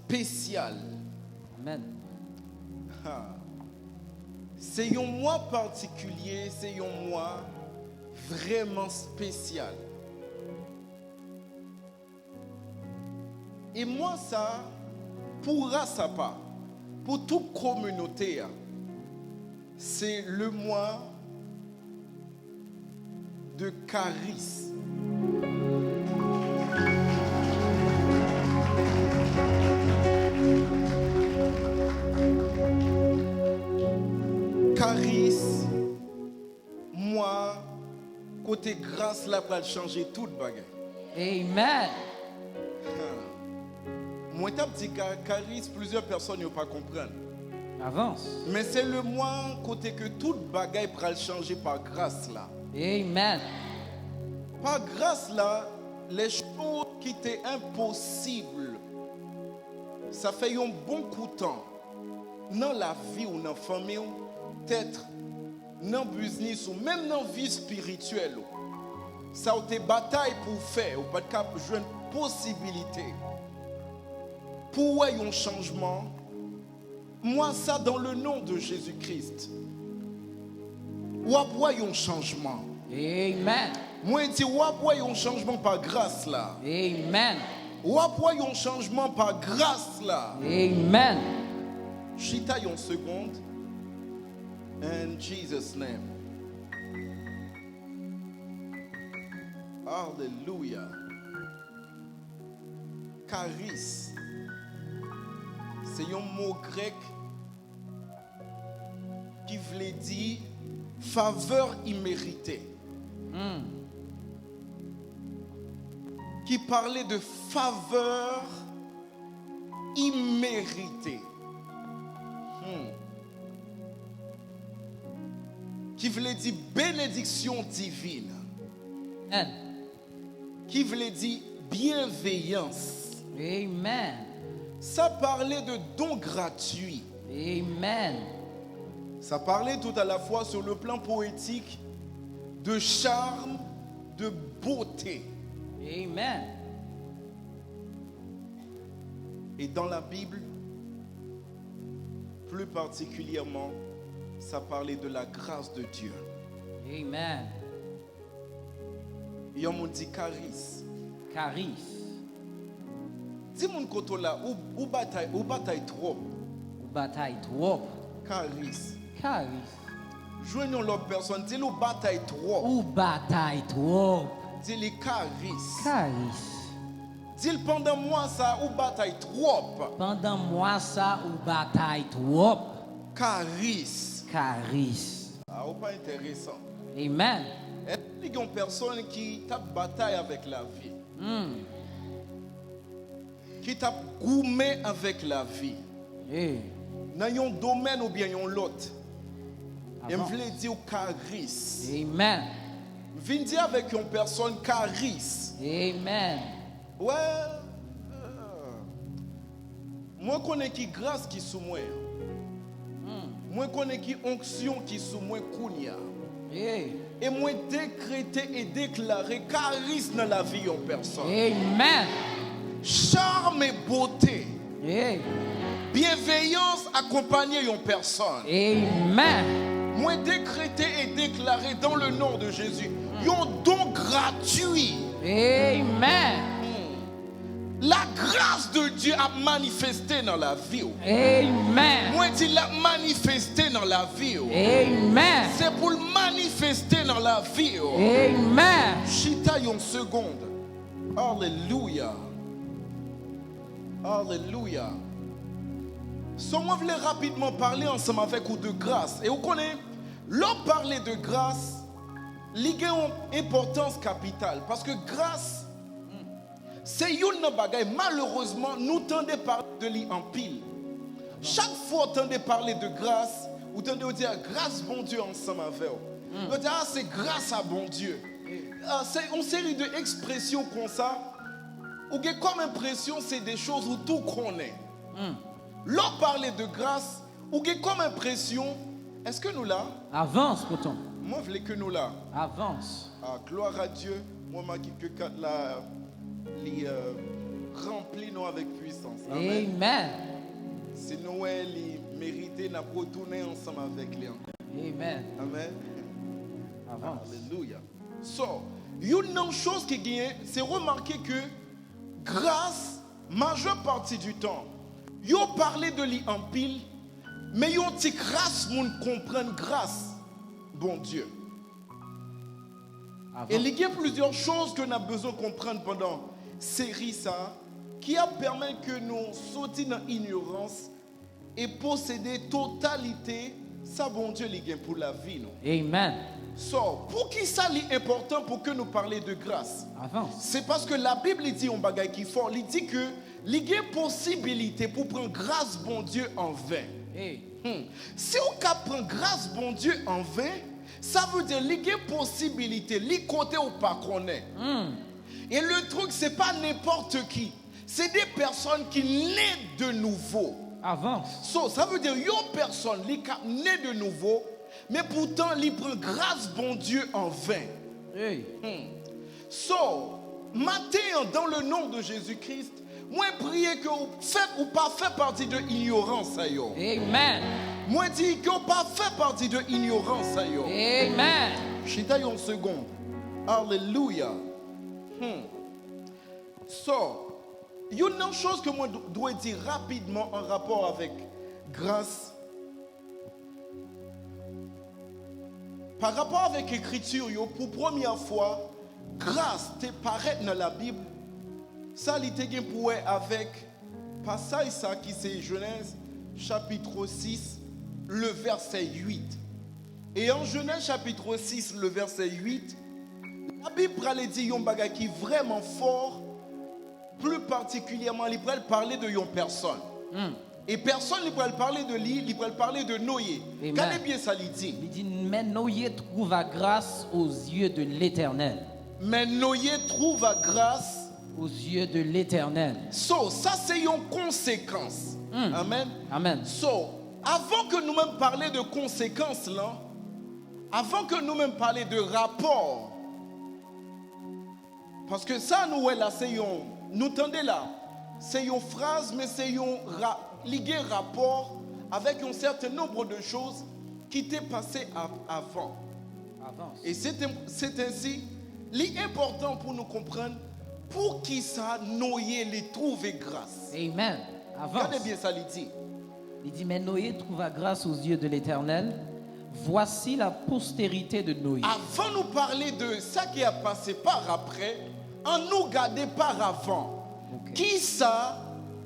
spécial. Amen. C'est un mois particulier, c'est un mois vraiment spécial. Et moi, ça, pourra ça pas, pour toute communauté, c'est le mois de Charis. Charis, moi, côté grâce, là, pour changer toute bagaille. Amen. Moi, je dis Charis, plusieurs personnes ne pas comprendre. Avance. Mais c'est le mois côté que toute bagaille pour changer par grâce là. Amen. Par grâce là, les choses qui étaient impossibles, ça fait un bon coup de temps. Dans la vie ou dans la famille, peut-être dans le business ou même dans la vie spirituelle, ça a été bataille pour faire, ou pas de cap, jouer une possibilité. Pour un changement, moi ça dans le nom de Jésus-Christ. Ou après un changement. Amen. Moi je dis ou après un changement par grâce là. Amen. Ou après un changement par grâce là. Amen. Chita une seconde. In Jesus' name. Hallelujah. Charis. C'est un mot grec qui voulait dire faveur imméritée. Qui parlait de faveur imméritée. Qui voulait dire bénédiction divine. Amen. Qui voulait dire bienveillance. Amen. Ça parlait de dons gratuits. Amen. Ça parlait tout à la fois sur le plan poétique de charme, de beauté. Amen. Et dans la Bible, plus particulièrement, ça parlait de la grâce de Dieu. Amen. Et on m'a dit Charis. Charis. Dis mon côté là, ou bataille trop. Ou bataille trop. Charis. Charis. Joignons l'autre personne, dis ou bataille trop. Ou bataille trop. Dis les Charis. Charis. Dis pendant moi ça, ou bataille trop. Pendant moi ça, ou bataille trop. Charis. Charis. Ah, ou pas intéressant. Amen. Est-ce qu'il y a une personne qui tape bataille avec la vie? Qui tape gourmet avec la vie? Dans un domaine ou bien dans l'autre. Et je voulais dire Charis. Amen. Viens dire avec une personne Charis. Amen. Ouais. Moi, je connais qui grâce qui sous moi. Moi, je connais qui onction qui sous moi kounia. Et moi, décréter et déclarer Charis dans la vie en personne. Amen. Charme et beauté. Bienveillance accompagnée en personne. Amen. Moi, décréter et déclarer dans le nom de Jésus. Un don gratuit. Amen. La grâce de Dieu a manifesté dans la vie. Amen. Moi, je dis la manifester dans la vie. Amen. C'est pour le manifester dans la vie. Amen. Chita une seconde. Alléluia. Alléluia. So, moi, je voulais rapidement parler ensemble avec vous de grâce. Et vous connaissez, l'on parler de grâce, il y a une importance capitale. Parce que grâce, c'est une bagaille. Malheureusement, nous tendons parler de lui en pile. Chaque fois que vous tendez parler de grâce, vous tendez dire grâce bon Dieu ensemble avec vous. Vous dites, c'est grâce à bon Dieu. C'est une série d'expressions comme ça. Ou comme impression, c'est des choses où tout connaît. L'on parle de grâce, ou comme impression, est-ce que nous là? Avance, pourtant. Moi, je veux que nous là. Avance. Ah, gloire à Dieu. Moi, je veux que la remplit nous avec puissance. Amen. Amen. Si Noël il méritait de retourner ensemble avec lui encore. Amen. Amen. Avance. Alléluia. So, une chose qui gagne, c'est remarquer que grâce, majeure partie du temps, yo parlé de lui en pile, mais yo ti grâce moun comprendre grâce, bon Dieu. Avance. Et il y a plusieurs choses que nous avons besoin de comprendre pendant cette série ça, qui a permis que nous sortions dans l'ignorance et posséder totalité, ça bon Dieu il gagne pour la vie. Non? Amen. So, pour qui ça est important pour que nous parlions de grâce? Avance. C'est parce que la Bible dit un bagage qui est fort. Il dit que il y a possibilité pour prendre grâce bon Dieu en vain. Hey. Si on prend grâce bon Dieu en vain, ça veut dire qu'il y a possibilité, les côtés ou pas qu'on est. Et le truc, c'est pas n'importe qui. C'est des personnes qui naissent de nouveau. Avance. So, ça veut dire qu'il y a une personne qui naît de nouveau, mais pourtant, il prend grâce bon Dieu en vain. Hey. So, matin, dans le nom de Jésus-Christ, moi, prier que vous faites ou pas fait partie de l'ignorance. Amen. Moi, dis que vous pas fait partie de l'ignorance. Amen. Chita une seconde. Alléluia. So, il y a une chose que moi dois dire rapidement en rapport avec grâce. Par rapport avec l'écriture, pour première fois, grâce te paraît dans la Bible. Ça, il était pour avec passage ça qui c'est Genèse chapitre 6, le verset 8. Et en Genèse chapitre 6, le verset 8, la Bible dit un bagage qui est vraiment fort, plus particulièrement, il parler de une personne. Et personne ne peut parler de lui, il peut parler de Noé. Amen. Regardez bien ça, il dit. Il dit, mais Noé trouva grâce aux yeux de l'Éternel. Mais Noé trouve grâce. Aux yeux de l'Éternel. So, ça c'est une conséquence. Amen. Amen. So, avant que nous-mêmes parler de conséquences là, avant que nous-mêmes parler de rapport, parce que ça nous là, c'est nous tendez là, c'est une phrase, mais c'est lié rapport avec un certain nombre de choses qui étaient passées avant. Avance. Et c'est ainsi, l'important pour nous comprendre. Pour qui ça, Noé les trouver grâce. Amen. Avance. Regardez bien ça, il dit. Il dit, mais Noé trouva grâce aux yeux de l'Éternel. Voici la postérité de Noé. Avant de nous parler de ça qui a passé par après, en nous garder par avant. Ok. Qui ça,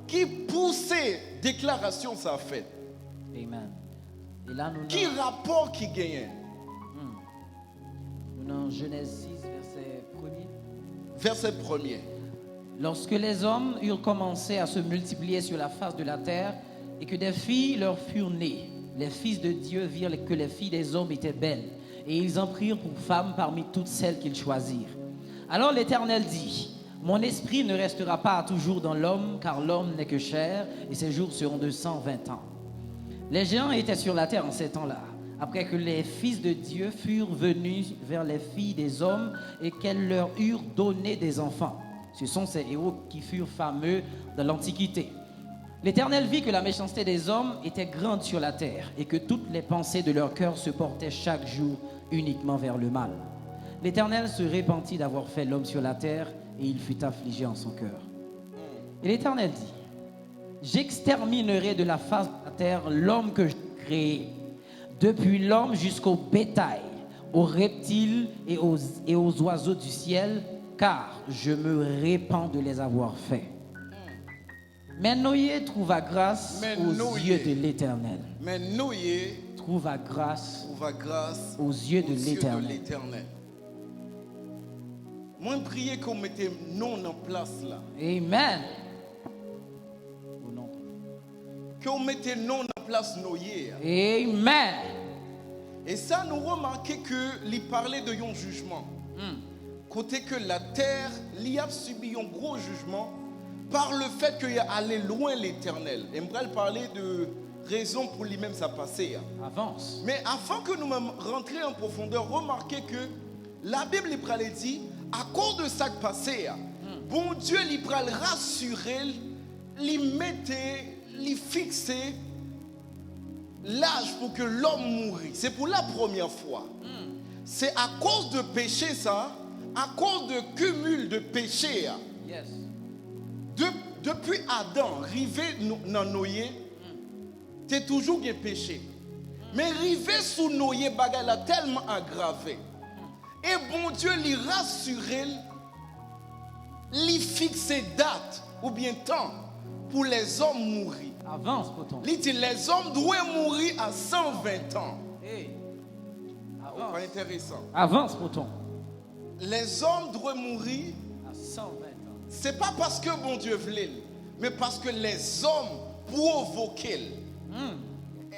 qui poussait déclaration ça fait? Amen. Et là, nous Qui rapport qui gagne? dans Genèse 6, verset 1er. Verset 1er. Lorsque les hommes eurent commencé à se multiplier sur la face de la terre et que des filles leur furent nées, les fils de Dieu virent que les filles des hommes étaient belles et ils en prirent pour femmes parmi toutes celles qu'ils choisirent. Alors l'Éternel dit, mon esprit ne restera pas toujours dans l'homme car l'homme n'est que chair et ses jours seront de 120 ans. Les géants étaient sur la terre en ces temps-là, après que les fils de Dieu furent venus vers les filles des hommes et qu'elles leur eurent donné des enfants. Ce sont ces héros qui furent fameux dans l'Antiquité. L'Éternel vit que la méchanceté des hommes était grande sur la terre et que toutes les pensées de leur cœur se portaient chaque jour uniquement vers le mal. L'Éternel se repentit d'avoir fait l'homme sur la terre et il fut affligé en son cœur. Et l'Éternel dit, j'exterminerai de la face de la terre l'homme que j'ai créé, depuis l'homme jusqu'au bétail, aux reptiles et aux oiseaux du ciel, car je me répands de les avoir faits. Mais Noé trouva grâce aux yeux de l'Éternel. Mais Noé Trouva grâce aux yeux de l'Éternel. Moi, je prie qu'on mette non en place là. Amen. Au nom. Qu'on mette non en place Noé. Amen. Et ça, nous remarquons qu'il parlait de un jugement. Côté que la terre, il a subi un gros jugement par le fait qu'il est allé loin l'Éternel. Et je vais parler de raison pour lui-même ça passer. Avance. Mais avant que nous rentrions en profondeur, remarquez que la Bible dit, à cause de ça qui passait, bon Dieu lui pral rassurer, lui mettre, lui fixer l'âge pour que l'homme mourit. C'est pour la première fois. C'est à cause de péché ça, à cause de cumul de péché. Yes. Depuis Adam, rivé dans Noé, t'es toujours un péché. Mais rivé sous Noé, bagay la tellement aggravé. Et bon Dieu lui rassurer, lui fixer date ou bien temps pour les hommes mourir. Avance, poton. Il dit les hommes doivent mourir à 120 ans. Hey. Pas intéressant. Avance, poton. Les hommes doivent mourir. À 120 ans. C'est pas parce que bon Dieu voulait, mais parce que les hommes provoquent.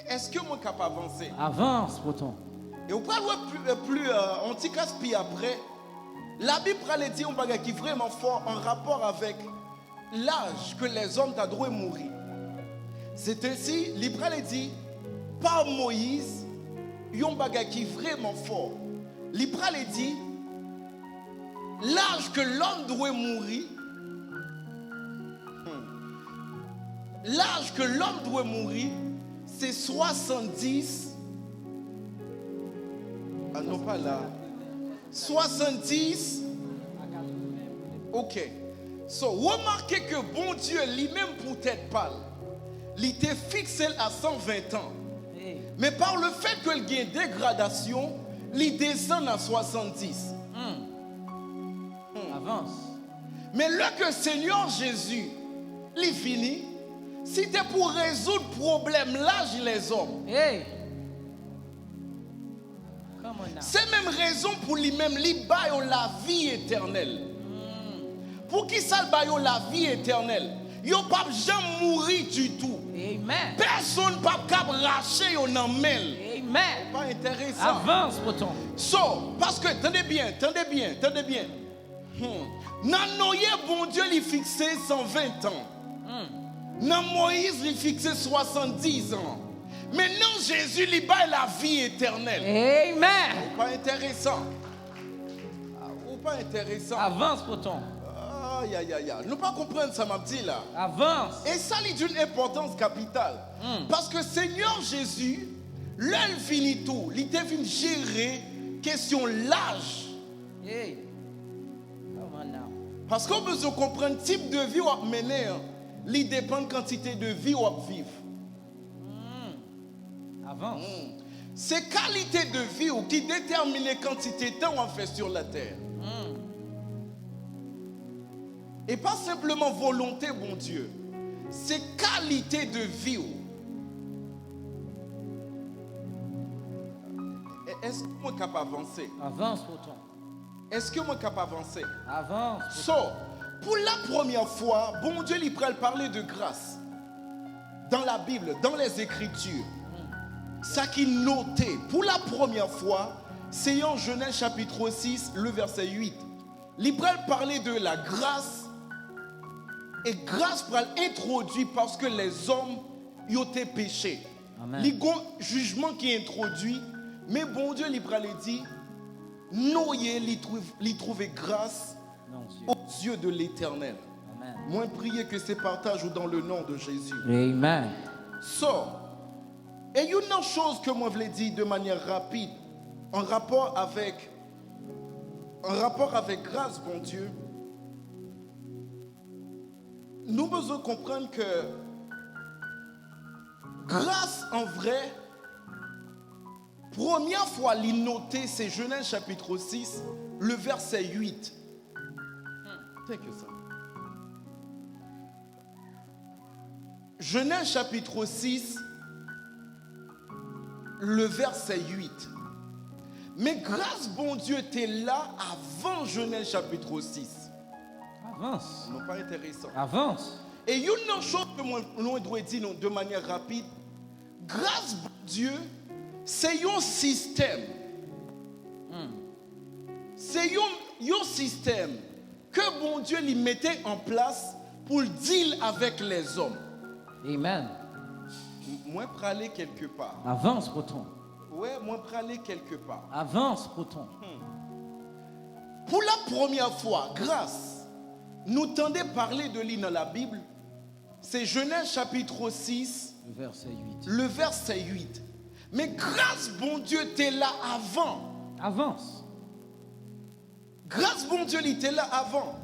Est-ce que moi capable d'avancer? Avance, poton. Et on parle plus on t'y casse puis après. La Bible parle dit un bagage qui est vraiment fort en rapport avec l'âge que les hommes t'ont droit mourir. C'est ainsi, l'Ibra dit par Moïse, il y a un bagage qui est vraiment fort. L'Ibra dit l'âge que l'homme doit mourir. L'âge que l'homme doit mourir, c'est 70. Ah non, pas là. 70. Ok. So, remarquez que bon Dieu, lui-même pour tête pâle, il était fixé à 120 ans. Hey. Mais par le fait qu'il y ait une dégradation, il descend à 70. Avance. Mais là que Seigneur Jésus, il finit, c'était pour résoudre le problème l'âge les hommes. Hey. Come on now. C'est même raison pour lui-même, il baille la vie éternelle. Pour qui ça baille la vie éternelle? Yo pas jamais mourir du tout. Amen. Personne pas capable racher yo nan mel. Amen. Pas intéressant. Avance, poton. So, parce que tenez bien. Dans Noé, bon Dieu lui fixé 120 ans. Dans Moïse, il fixé 70 ans. Maintenant, Jésus lui baille la vie éternelle. Amen. Pas intéressant. Ou pas intéressant. Avance, poton. Aïe. Nous pas comprendre ça, m'a dit là. Avance. Et ça, il d'une importance capitale. Parce que Seigneur Jésus, l'un finit tout. Il devait gérer question l'âge. Hey. Come on now. Parce qu'on besoin de comprendre le type de vie qu'on mener. Il dépend de la quantité de vie qu'on vivre. Avance. C'est qualité de vie qui détermine la quantité de temps qu'on fait sur la terre. Et pas simplement volonté, bon Dieu. C'est qualité de vie. Est-ce que moi capable d'avancer? Avance, poton. Est-ce que moi capable d'avancer? Avance. So, pour la première fois, bon Dieu lui parler de grâce. Dans la Bible, dans les Écritures. Ça qui noté, pour la première fois, c'est en Genèse chapitre 6, le verset 8. Il parler de la grâce. Et grâce pour introduit parce que les hommes y ont été péchés. Il y a un jugement qui est introduit. Mais bon Dieu, il dit, Noé, il trouve grâce aux yeux de l'Éternel. Moi, prier que ces partages dans le nom de Jésus. Amen. So, et il y a une chose que moi je voulais dire de manière rapide, en rapport avec grâce, bon Dieu. Nous devons comprendre que grâce en vrai, première fois l'innoté, c'est Genèse chapitre 6, le verset 8. C'est que ça. Genèse chapitre 6, le verset 8. Mais grâce, bon Dieu, était là avant Genèse chapitre 6. Avance. Non, pas intéressant. Avance. Et il y a une chose que nous devons dire de manière rapide. Grâce, bon Dieu, c'est un système. C'est un système que bon Dieu lui mettait en place pour deal avec les hommes. Amen. Moi, pour aller quelque part. Avance, poton. Ouais, moi, pour aller quelque part. Avance, poton. Pour la première fois, grâce, nous tendez parler de lui dans la Bible, c'est Genèse chapitre 6, Le verset 8. le verset 8. Mais grâce, bon Dieu, t'es là avant. Avance. Grâce, bon Dieu, il était là avant.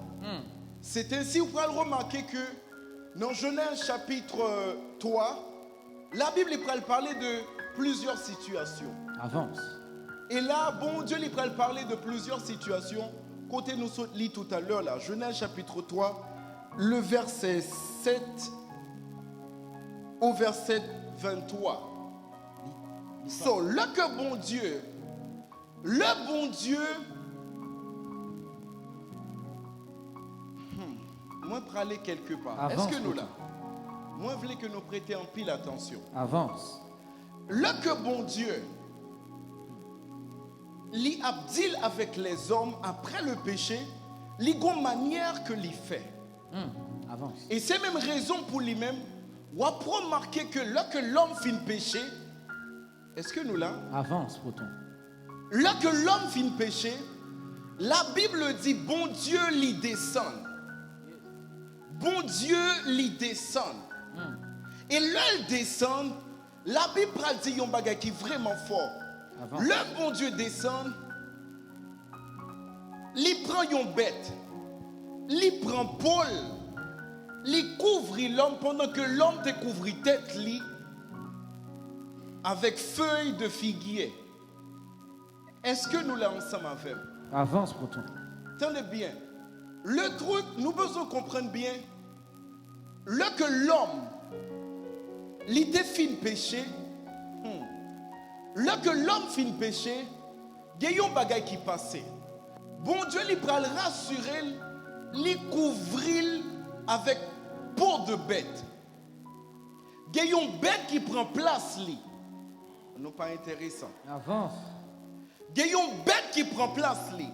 C'est ainsi, vous pouvez remarquer que dans Genèse chapitre 3, la Bible il peut parler de plusieurs situations. Avance. Et là, bon Dieu, il peut parler de plusieurs situations. Côté nous lit tout à l'heure, là, Genèse chapitre 3, le verset 7 au verset 23. So, le bon Dieu, moi, pour aller quelque part. Avance, Est-ce que nous plutôt. là? Moi, je voulais que nous prêtions en pile attention. Avance. Le que bon Dieu, li abdil avec les hommes après le péché, li gon manière que li fait. Avance. Et c'est même raison pour lui-même, ou a remarqué que lorsque l'homme fin péché, est-ce que nous là? Avance, poton. Lorsque l'homme fin péché, la Bible dit bon Dieu l'y descend. Bon Dieu l'y descend. Et là il descend, la Bible dit un bagage qui est vraiment fort. Avance. Le bon Dieu descend, il prend une bête, il prend Paul, il couvre l'homme pendant que l'homme te couvre tête li avec feuilles de figuier. Est-ce que nous l'avons ensemble avec? Avance, poton. Tenez bien. Le truc, nous devons comprendre bien, le que l'homme, l'idée fin péché, le que l'homme fin péché, il y a un bagage qui passait. Bon Dieu, il va le rassurer, il couvrir avec peau de bête. Il y a une bête qui prend place, li. Non pas intéressant. Avance. Il y a une bête qui prend place, li.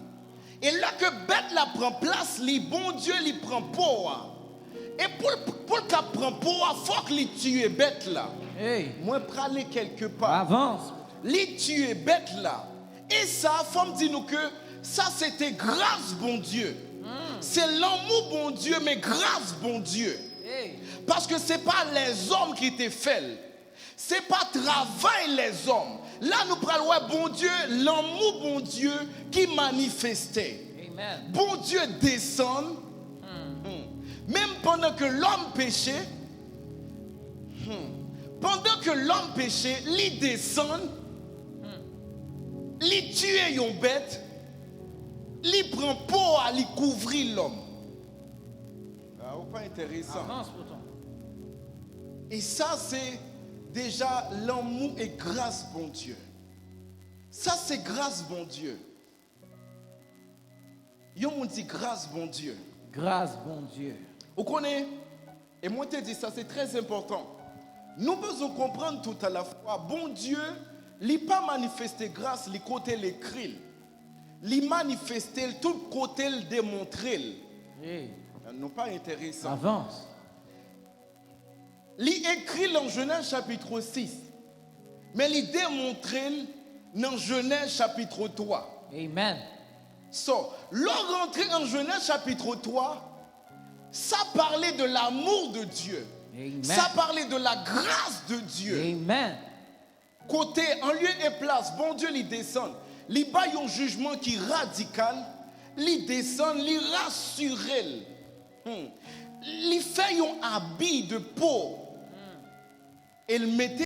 Et là que bête la prend place, li, bon Dieu, il prend peau. Et pour qu'elle prenne peau, il faut qu'il tue bête là. Hey. Moi, pour aller quelque part. Avance. Les tuer bête là. Et ça, femme dit nous que ça c'était grâce bon Dieu. C'est l'amour bon Dieu, mais grâce bon Dieu. Hey. Parce que c'est pas les hommes qui te fait. C'est pas travail les hommes. Là nous parlons bon Dieu, l'amour bon Dieu qui manifestait. Amen. Bon Dieu descend. Même pendant que l'homme péchait. Pendant que l'homme péchait, il descend. Il tue une bête, il prend peau à lui couvrir l'homme. Ah, pas intéressant. Avance, poton. Et ça, c'est déjà l'amour et grâce, bon Dieu. Ça, c'est grâce, bon Dieu. Yo m'ont dit grâce, bon Dieu. Grâce, bon Dieu. Vous connaissez? Et moi, je te dis ça, c'est très important. Nous devons comprendre tout à la fois, bon Dieu, il n'a pas manifesté grâce, il côté l'écrit. Il manifesté tout côté le démontré. Hey. Non pas intéressant. Avance. Il écrit dans Genèse chapitre 6. Mais il démontré dans Genèse chapitre 3. Amen. So, leur rentrée en Genèse chapitre 3, ça parlait de l'amour de Dieu. Amen. Ça parlait de la grâce de Dieu. Amen. Côté, en lieu et place, bon Dieu, il descend. Il bat un jugement qui est radical. Il descend, il rassure. Il fait un habit de peau. Et il mettait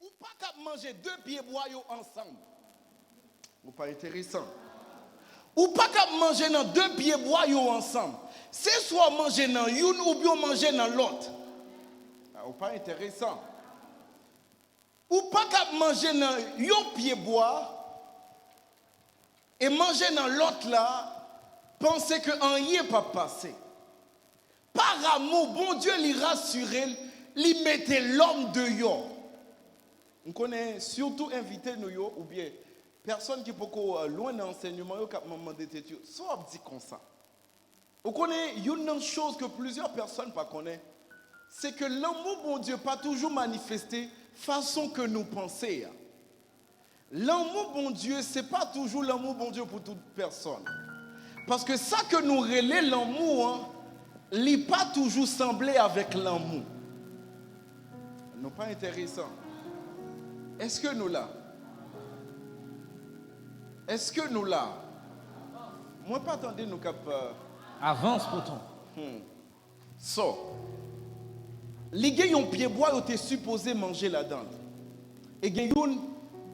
Ou pas qu'à manger 2 pieds bois ensemble. Ou pas intéressant. Ou pas qu'à manger dans 2 pieds bois ensemble. C'est soit manger dans une ou bien manger dans l'autre. Ou pas intéressant. Ou pas qu'à manger dans un pied bois et manger dans l'autre là, penser que rien n'est pas passé. Par amour, bon Dieu lui rassurer, lui mettait l'homme de yo. On connaît surtout invité nous yo, ou bien personne qui peut loin de l'enseignement, qui a demandé soit dit comme ça. On connaît une chose que plusieurs personnes ne connaissent, c'est que l'amour bon Dieu pas toujours manifesté façon que nous pensons. L'amour bon Dieu, ce n'est pas toujours l'amour bon Dieu pour toute personne. Parce que ça que nous relais l'amour, n'est pas toujours semblé avec l'amour. Non pas intéressant. Est-ce que nous là? Est-ce que nous là? Moi pas attendez nous cap. Avance pourtant. So, les gars yon pied bois yo te supposé manger là-dedans. Et yon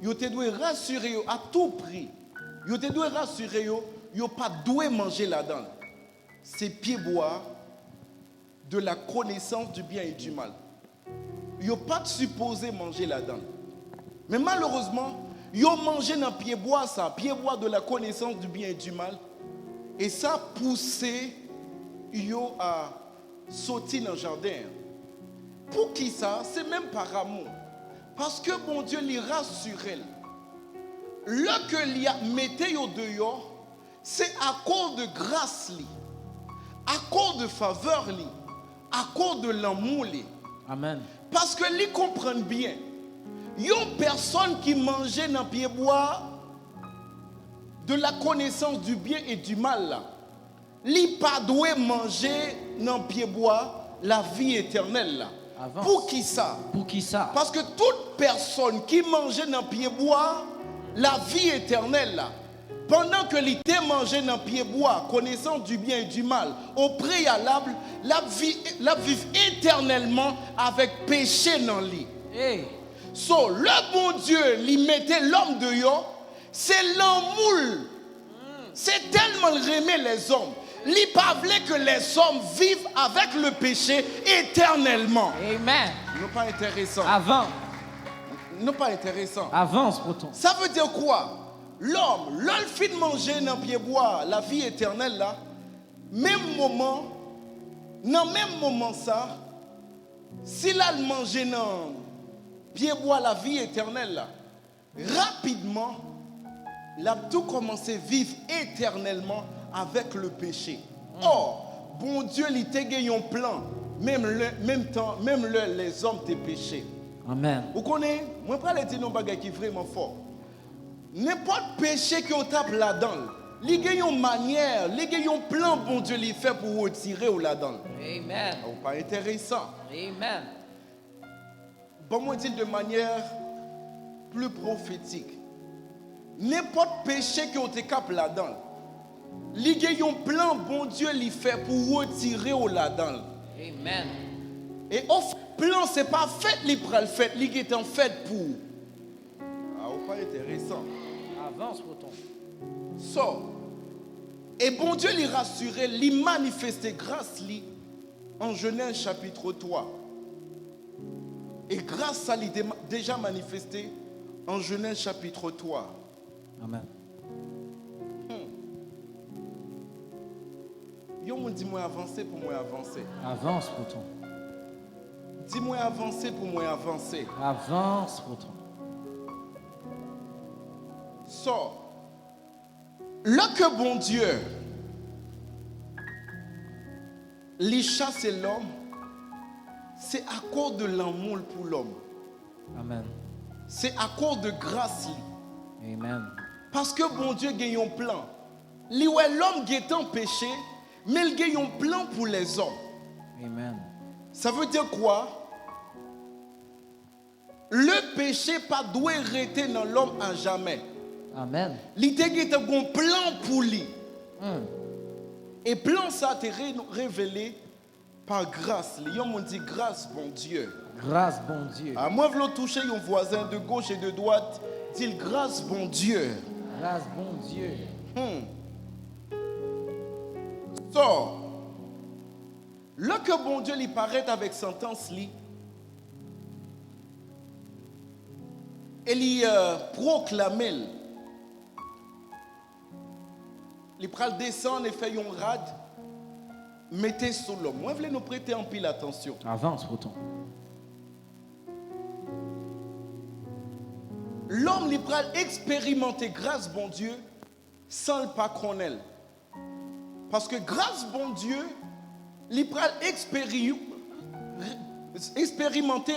yo te doit rassurer yo à tout prix. Yo te doit rassurer yo pas doit manger là-dedans. C'est pied bois de la connaissance du bien et du mal. Yo pas supposé manger là-dedans. Mais malheureusement, yo mangé dans pied bois de la connaissance du bien et du mal. Et ça poussé yo à sortir dans le jardin. Pour qui ça? C'est même par amour. Parce que bon Dieu lui rassurait. Le que lui a metté yo dehors, c'est à cause de grâce li, à cause de faveur li, à cause de l'amour li. Amen. Parce que li comprennent bien. Yon personne qui mangeait dans pied bois de la connaissance du bien et du mal là. Li pas doit manger dans pied bois la vie éternelle là. Avance. Pour qui ça? Pour qui ça? Parce que toute personne qui mangeait dans pied bois la vie éternelle là, pendant que l'été mangeait dans pied bois, connaissant du bien et du mal, au préalable, la vivre éternellement avec péché dans lui. Hey. So, le bon Dieu lui mettait l'homme de yo, c'est l'amour. C'est tellement aimer les hommes. Il pas voulait que les hommes vivent avec le péché éternellement. Amen. Non pas intéressant. Avant. Non pas intéressant. Avance pourtant. Ça veut dire quoi? L'homme, l'homme fin manger dans pied bois la vie éternelle là, même moment ça, s'il a mangé dans pied bois la vie éternelle là, rapidement, il a tout commencé à vivre éternellement avec le péché. Or, bon Dieu, il t'a gagné un plan, même les hommes t'ont péché. Amen. Vous connaissez, moi je vais dire un bagage qui est vraiment fort. N'importe péché qu'on tape là-dedans, il y a une manière, il y a un plan bon Dieu lui fait pour retirer là-dedans. Amen. C'est pas intéressant. Amen. Bon, moi dire de manière plus prophétique. N'importe péché qu'on te cap là-dedans, il y a un plan bon Dieu lui fait pour retirer là-dedans. Amen. Et au plan, ce n'est pas fait, il prend le fait, il est en fait pour. Ah, c'est pas intéressant. Avance pourtant. So, et bon Dieu lui rassurait, lui manifestait grâce lui en Genèse chapitre 3. Et grâce ça lui déjà manifesté en Genèse chapitre 3. Amen. Yo me dis-moi avancer pour moi avancer. Avance pourtant. Dis-moi avancer pour moi avancer. Avance pourtant. So, là que bon Dieu les chasse l'homme, c'est à cause de l'amour pour l'homme. Amen. C'est à cause de grâce. Amen. Parce que bon Dieu a un plan. L'homme qui est en péché, mais il a un plan pour les hommes. Amen. Ça veut dire quoi? Le péché pas doit rester dans l'homme à jamais. Amen. Il a un plan pour lui. Et plan ça a été révélé Par grâce, les gens m'ont dit grâce, bon Dieu. Grâce, bon Dieu. À moi, v'là toucher un voisin de gauche et de droite, dit grâce, bon Dieu. Grâce, bon Dieu. So, là que bon Dieu lui paraît avec sentence, lui, et lui proclame, il prend le descendre et fait un rad, mettez sous l'homme. Moi, je voulais nous prêter en pile attention. Avance, Breton. L'homme, il prend expérimenter grâce, bon Dieu, sans le pas connaître. Parce que grâce, bon Dieu, il prend expérimenter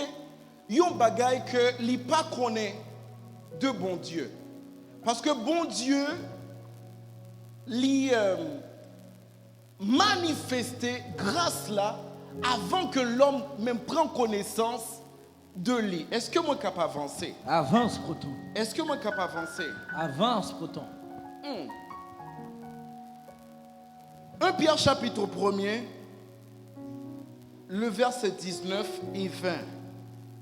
un bagage que il pas connaît de bon Dieu. Parce que bon Dieu, il manifesté grâce là avant que l'homme même prenne connaissance de lui. Est-ce que moi suis capable d'avancer? Avance, Breton. Est-ce que moi suis capable d'avancer? Avance, Breton. 1 Pierre chapitre 1er, le verset 19 et 20.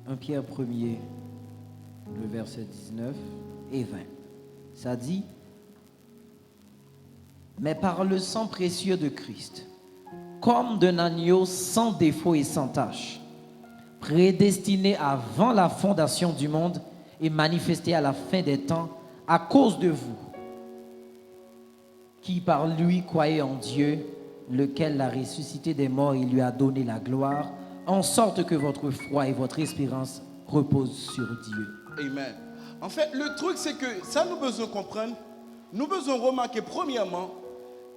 1 Pierre 1er, le verset 19 et 20. Ça dit: mais par le sang précieux de Christ, comme d'un agneau sans défaut et sans tache, prédestiné avant la fondation du monde et manifesté à la fin des temps à cause de vous, qui par lui croyez en Dieu, lequel l'a ressuscité des morts et lui a donné la gloire, en sorte que votre foi et votre espérance reposent sur Dieu. Amen. En fait, le truc, c'est que ça, nous besoin comprendre, nous besoin remarquer, premièrement,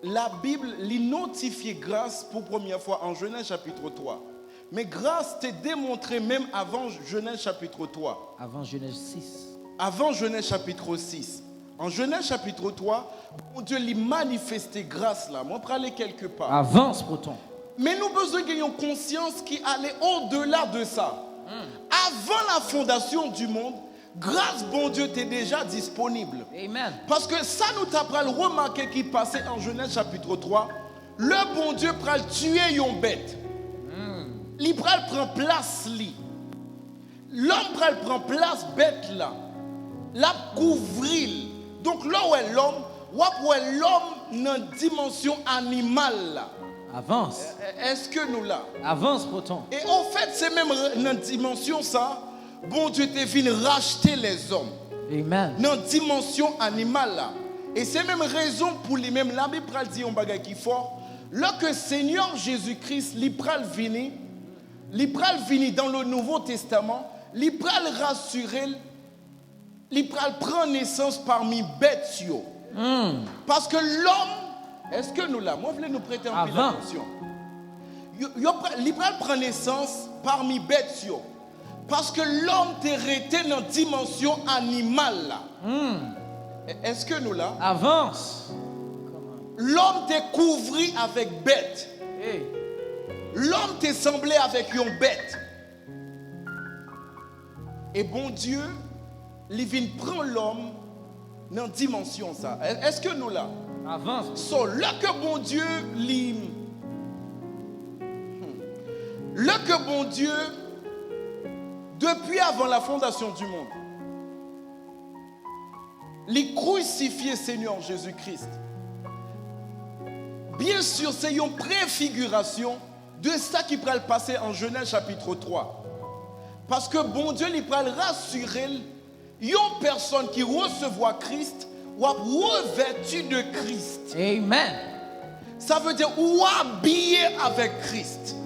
la Bible lui notifie grâce pour première fois en Genèse chapitre 3. Mais grâce t'est démontrée même avant Genèse chapitre 3. Avant Genèse 6. Avant Genèse chapitre 6. En Genèse chapitre 3, bon Dieu lui manifesté grâce là. Moi, je vais aller quelque part. Avance, Breton. Mais nous besoin d'avoir conscience qui allait au-delà de ça. Avant la fondation du monde, grâce, bon Dieu, t'es déjà disponible. Amen. Parce que ça nous t'apprend le remarquer qui passait en Genèse chapitre 3. Le bon Dieu prend tuer une bête. Il prend place li. L'homme prend place bête là. La couvrir. Donc là où est l'homme, dans dimension animale là. Avance. Est-ce que nous là? Avance, Breton. Et en fait, c'est même dans dimension ça, bon Dieu t'est venu racheter les hommes. Amen. Dans dimension animale là. Et c'est même raison pour lui même la Bible dit un bagage qui fort. Lorsque Seigneur Jésus-Christ il pral venir dans le Nouveau Testament, il pral rassurer, il pral prendre naissance parmi bêtes yo. Parce que l'homme, est-ce que nous là, moi je voulais nous prêter un peu d'attention. Il pral prendre naissance parmi bêtes yo. Parce que l'homme t'est resté dans dimension animale là. Est-ce que nous là? Avance. L'homme t'est couvri avec bête. Hey. L'homme t'est semblé avec une bête. Et bon Dieu, il vient prendre l'homme dans dimension ça. Est-ce que nous là? Avance. So, là que bon Dieu, là que bon Dieu, depuis avant la fondation du monde, il crucifié Seigneur Jésus-Christ. Bien sûr, c'est une préfiguration de ça qui va le passer en Genèse chapitre 3. Parce que bon Dieu, il va rassurer une personne qui recevra Christ ou revêtu de Christ. Amen. Ça veut dire ou habillé avec Christ.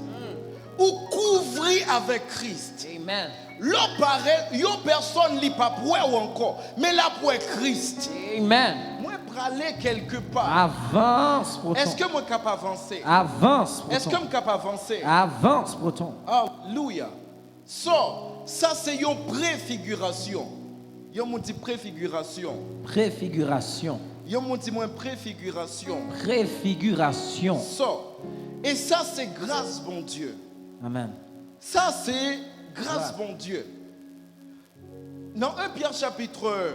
Ou couvrir avec Christ. Amen. L'homme paraît, une personne n'est pas pour ou encore, mais là pour Christ. Amen. Moi, pour aller quelque part. Avance, Breton. Est-ce que moi, je suis capable d'avancer? Avance, Breton. Est-ce que je suis capable d'avancer? Avance, Breton. Alléluia. Ça, c'est une préfiguration. Il y a mon dit préfiguration. Préfiguration. Il y a mon dit préfiguration. Préfiguration. Et ça, c'est grâce, bon Dieu. Amen. Ça, c'est grâce, bon Dieu. Dans 1 Pierre chapitre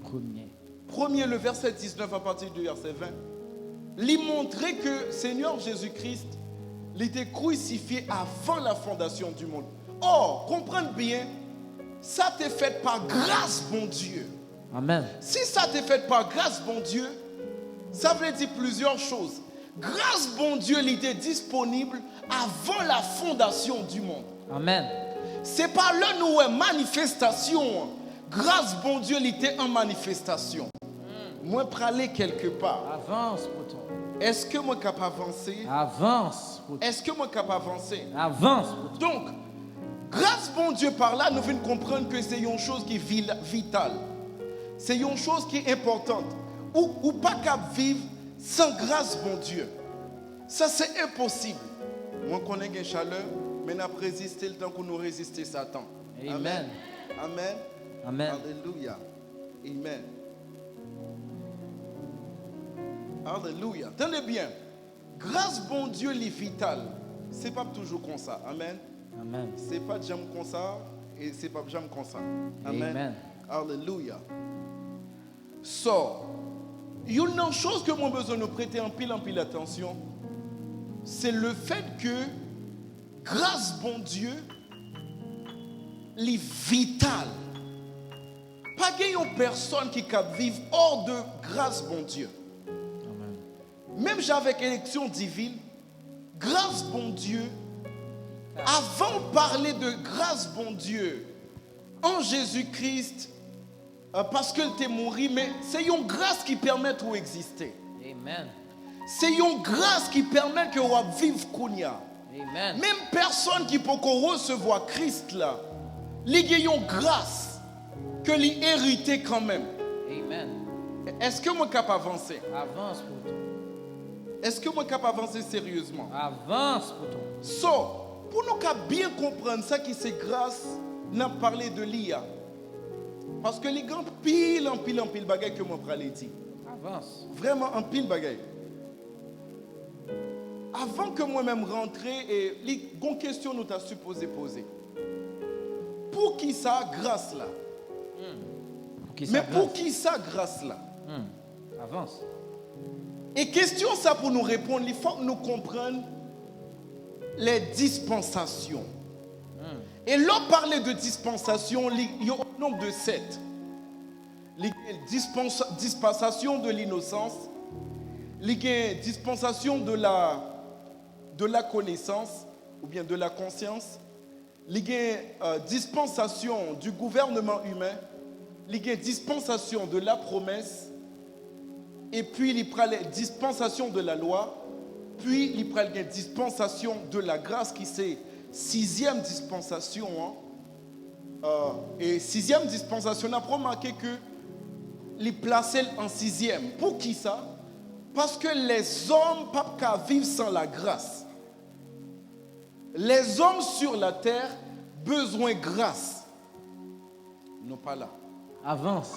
1er, le verset 19 à partir du verset 20, il montrait que Seigneur Jésus-Christ, Il était crucifié avant la fondation du monde. Or, comprenez bien, ça t'est fait par grâce, bon Dieu. Amen. Si ça t'est fait par grâce, bon Dieu, ça veut dire plusieurs choses. Grâce, bon Dieu, il était disponible avant la fondation du monde. Amen. C'est pas là nous est manifestation. Grâce, bon Dieu, il était en manifestation. Moi, pour aller quelque part. Avance, poton. Est-ce que moi capable d'avancer? Avance, poton. Est-ce que moi capable d'avancer? Avance, poton. Donc, grâce, bon Dieu, par là, nous venons comprendre que c'est une chose qui est vitale. C'est une chose qui est importante. Ou pas qu'à vivre sans grâce, bon Dieu. Ça, c'est impossible. Moi, je connais une chaleur, mais nous avons résisté le temps que nous résisté Satan. Amen. Amen. Amen. Alléluia. Amen. Alléluia. Tenez bien. Grâce, bon Dieu, les vital. C'est pas toujours comme ça. Amen. Amen. C'est pas jamais comme ça et c'est pas jamais comme ça. Amen. Amen. Alléluia. So, il y a une chose que moi besoin de prêter en pile attention, c'est le fait que grâce, bon Dieu, les vital. Pas qu'il y ait une personne qui peut vivre hors de grâce, bon Dieu. Amen. Même avec élection divine, grâce, bon Dieu, avant de parler de grâce, bon Dieu, en Jésus-Christ, parce qu'il t'est mort, mais c'est une grâce qui permet de exister. Amen. C'est une grâce qui permet que vous vivre Kounia. Amen. Même personne qui peut recevoir Christ là, il y a une grâce que lui hérité quand même. Amen. Est-ce que moi capable d'avancer? Avance, poton. Est-ce que moi capable d'avancer sérieusement? Avance, poton. So, pour nous bien comprendre ça qui c'est grâce, nous avons parlé de l'IA. Parce que les grands pile bagaille que moi parler dit. Avance. Vraiment en pile bagaille. Avant que moi-même rentrer et les grandes questions nous t'a supposé poser. Pour qui ça grâce là? Mais pour qui ça grâce là? Avance. Et question ça pour nous répondre, il faut que nous comprenions les dispensations. Et là, parler de dispensation, il y a un nombre de 7. Dispensation de l'innocence, dispensation de la connaissance, ou bien de la conscience, dispensation du gouvernement humain, dispensation de la promesse, et puis il prend la dispensation de la loi, puis il prend la dispensation de la grâce qui c'est 6e dispensation. Et 6e dispensation, on a remarqué que les placer en 6e. Pour qui ça? Parce que les hommes ne peuvent pas vivre sans la grâce. Les hommes sur la terre besoin de grâce. Non pas là. Avance.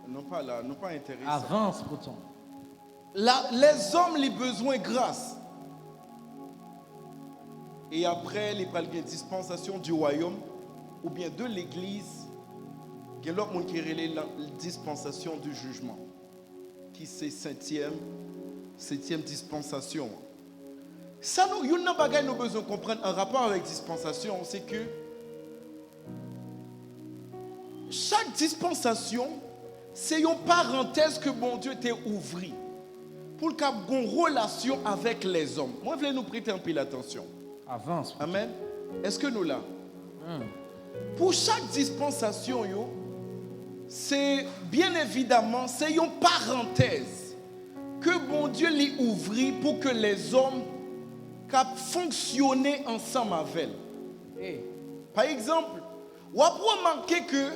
Non pas là, non pas intéressant. Avance, poton. Les hommes ont besoin de grâce. Et après, il y a une dispensation du royaume ou bien de l'église. Il y a l'autre monde qui relève la dispensation du jugement, qui c'est 7e dispensation. Ça, nous, il y a une bagaille nous besoin de comprendre en rapport avec dispensation, c'est que chaque dispensation, c'est une parenthèse que bon Dieu t'a ouvri pour qu'il y ait une relation avec les hommes. Moi, je voulais nous prêter un peu l'attention. Avance. Poton. Amen. Est-ce que nous là? Pour chaque dispensation, c'est bien évidemment, c'est une parenthèse que bon Dieu l'a ouvri pour que les hommes puissent fonctionner ensemble avec elle. Par exemple, on va remarquer que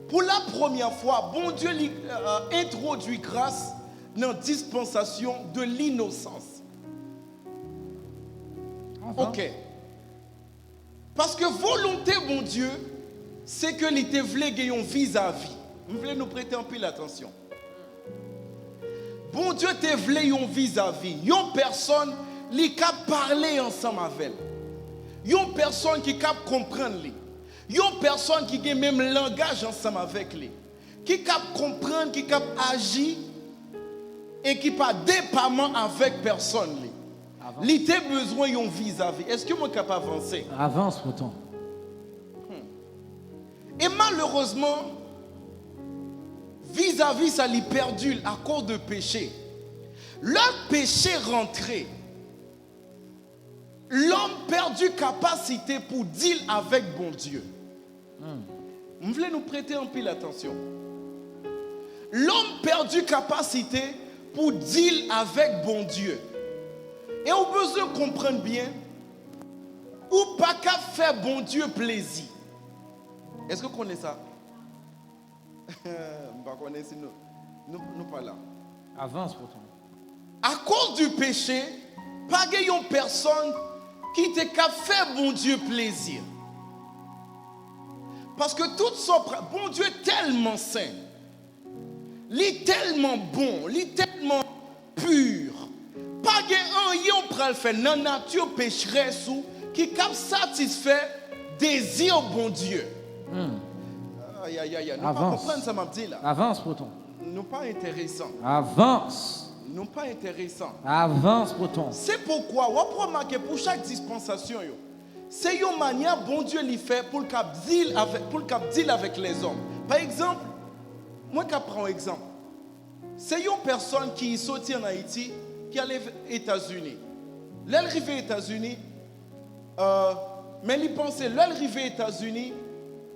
pour la première fois, bon Dieu a introduit grâce dans la dispensation de l'innocence. Ok. Parce que volonté, bon Dieu, c'est que l'ité voulait gagner vis-à-vis. Vous voulez nous prêter un peu l'attention. Bon Dieu te voulait un vis-à-vis. Une personne qui peut parler ensemble avec elle. Une personne qui peut comprendre lui. Une personne qui a même langage ensemble avec lui. Qui peut comprendre, qui peut agir et qui peut dépendamment avec personne lui. L'été besoin yon vis-à-vis. Est-ce que moi capable d'avancer? Avance pourtant. Et malheureusement, vis-à-vis ça l'y perdu à cause de péché. Leur péché rentré, l'homme perdu capacité pour deal avec bon Dieu. Vous voulez nous prêter un peu l'attention. L'homme perdu capacité pour deal avec bon Dieu. Et on a besoin de comprendre bien, ou pas qu'à faire bon Dieu plaisir. Est-ce que vous connaissez ça? Je ne connais pas, nous pas là. Avance pourtant. À cause du péché, pas de personne qui te qu'à faire bon Dieu plaisir. Parce que tout son bon Dieu est tellement saint, il est tellement bon, il est tellement pur. Pas de un pour le faire dans la nature pécheresse qui cap satisfait désir bon Dieu. Aïe aïe aïe, nous pas comprendre ça m'a dit là. Avance pourtant. Nous pas intéressant. Avance. Nous pas intéressant. Avance pourtant. C'est pourquoi on peut remarquer pour chaque dispensation c'est une manière bon Dieu lui fait pour le cap deal avec les hommes. Par exemple, moi qui prends un exemple. C'est une personne qui est sortie en Haïti qui allait aux États-Unis. L'arrivée aux États-Unis, mais il pensait l'arrivée aux États-Unis,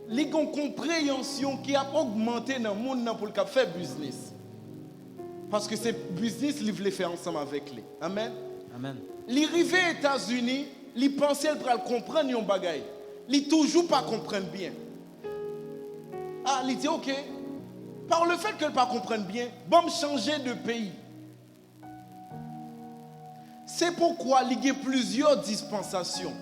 il y a une compréhension qui a augmenté dans le monde pour le cap faire business. Parce que c'est business qu'il voulait faire ensemble avec lui. Amen. Amen. L'arrivée aux États-Unis, il pensait qu'il pourrait comprendre yon bagay. Il toujours pas comprendre bien. Ah, il dit ok. Par le fait qu'il ne pas comprendre bien, bon me changer de pays. C'est pourquoi il y a plusieurs dispensations.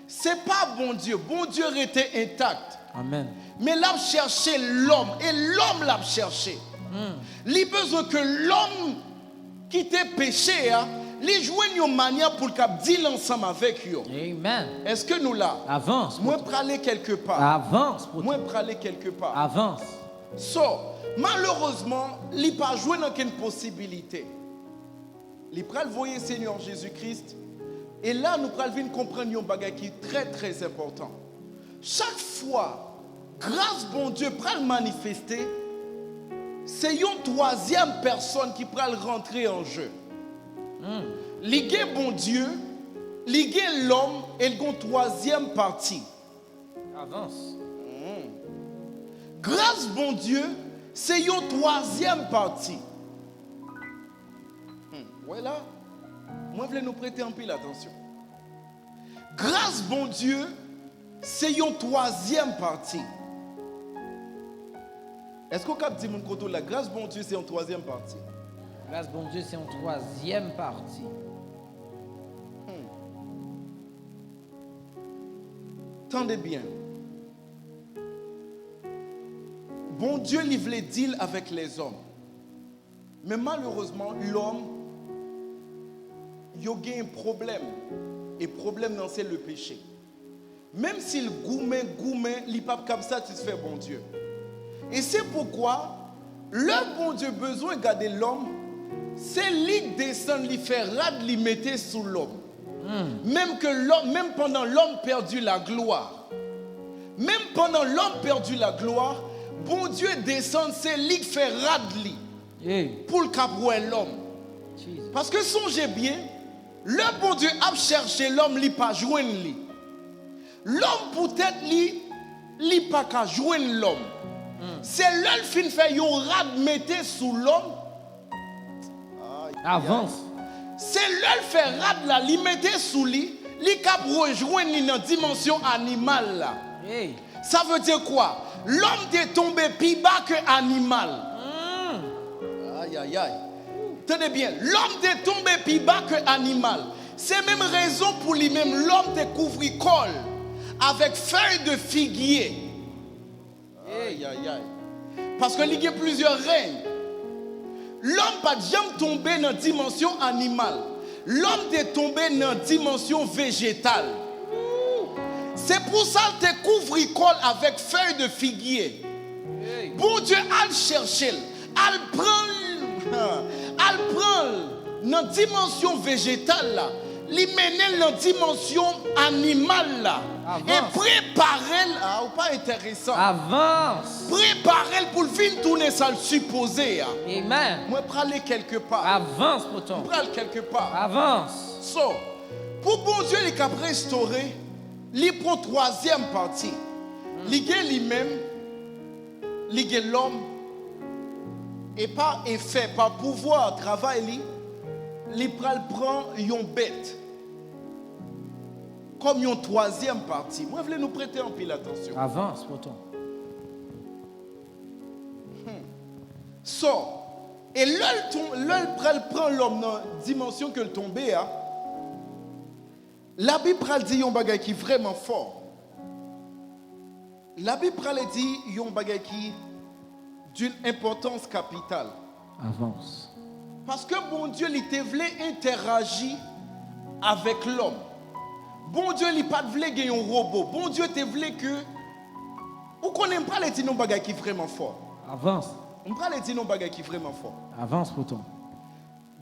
C'est pas bon Dieu. Bon Dieu était intact. Amen. Mais là, chercher l'homme. Et l'homme l'a cherché. Il a besoin que l'homme qui t'a péché, il joue une manière pour le deal ensemble avec eux. Amen. Est-ce que nous là? Avance. Moi, pour aller quelque part. Avance. Moi, pour aller quelque part. Avance. So, malheureusement, il n'a pas joué dans aucune possibilité. Il prend le voyer Seigneur Jésus-Christ. Et là, nous prenons comprendre un bagage qui est très très important. Chaque fois, grâce bon Dieu prend le manifester, c'est une troisième personne qui prend le rentrer en jeu. Liguer bon Dieu, liguer l'homme et une troisième partie. Avance. Grâce bon Dieu, c'est une troisième partie. Voilà. Moi, je voulais nous prêter un peu l'attention. Grâce bon Dieu, c'est une troisième partie. Est-ce qu'on capte mon côté la grâce bon Dieu, c'est une troisième partie? Grâce bon Dieu, c'est une troisième partie. Tendez bien. Bon Dieu, il voulait deal avec les hommes. Mais malheureusement, l'homme, il y a un problème. Et le problème, c'est le péché. Même s'il gourmet, il n'est pas capable de satisfaire bon Dieu. Et c'est pourquoi, le bon Dieu besoin de garder l'homme, c'est lui qui descend, lui faire rad, lui mettre sous l'homme. Même pendant l'homme perdu la gloire. Même pendant l'homme perdu la gloire, bon Dieu descend, c'est lui qui fait rad lui. Pour le cabrouer l'homme. Parce que songez bien, le bon Dieu a cherché l'homme, il n'a pas joué lui. L'homme peut-être lui pas qu'à jouer l'homme. C'est l'homme qui fait un rad mettre sous l'homme. Avance. C'est l'homme qui fait rad là, lui mettre sous lui, lui cap rejoindre dans la dimension animale là. Ça veut dire quoi? L'homme est tombé plus bas que l'animal. Aïe aïe aïe. Tenez bien, l'homme est tombé plus bas que l'animal. C'est même raison pour lui-même l'homme te couvre col avec feuilles de figuier. Aïe aïe aïe. Parce qu'il y a plusieurs règnes. L'homme n'a jamais tombé dans la dimension animale. L'homme est tombé dans la dimension végétale. C'est pour ça qu'il te couvre col avec feuilles de figuier. Bon Dieu a le cherché. Elle prend dans la dimension végétale là. li mener la dimension animale là. Avance. Et préparer, ou pas intéressant. Avance. Préparer pour venir tourner ça le supposé. Amen. Moi, praler quelque part. Avance, poton. Praler quelque part. Avance. So, pour bon Dieu, il a restauré, il prend troisième partie. Il a lui-même, il a l'homme, et par effet, par pouvoir, travail, il prend une bête. Comme une troisième partie. Moi, je voulais nous prêter un peu l'attention. Avance, poton. So, et là, il prend l'homme dans la dimension que le tombé a. La Bible dit un bagage qui est vraiment fort. La Bible dit un bagage qui d'une importance capitale. Avance. Parce que bon Dieu, il te voulait interagir avec l'homme. Bon Dieu, il pas voulait gagner un robot. Bon Dieu, te voulait que. Ou qu'on n'aime pas les dire un bagage qui est vraiment fort. Avance. On ne peut pas les dire un bagage qui est vraiment fort. Avance, poton.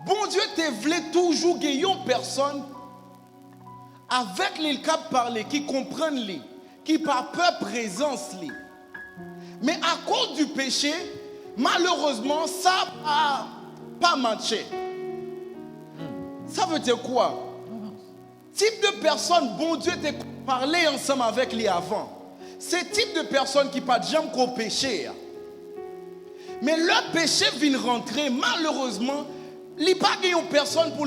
Bon Dieu, te voulait toujours gagner une personne avec les cap parler, qui comprennent les, qui par peur présence les. Mais à cause du péché, malheureusement, ça n'a pas matché. Ça veut dire quoi? Type de personne, bon Dieu t'a parlé ensemble avec les avant. C'est type de personne qui pas jamais qu'au péché. Mais le péché vient rentrer, malheureusement, il n'y a pas une personne pour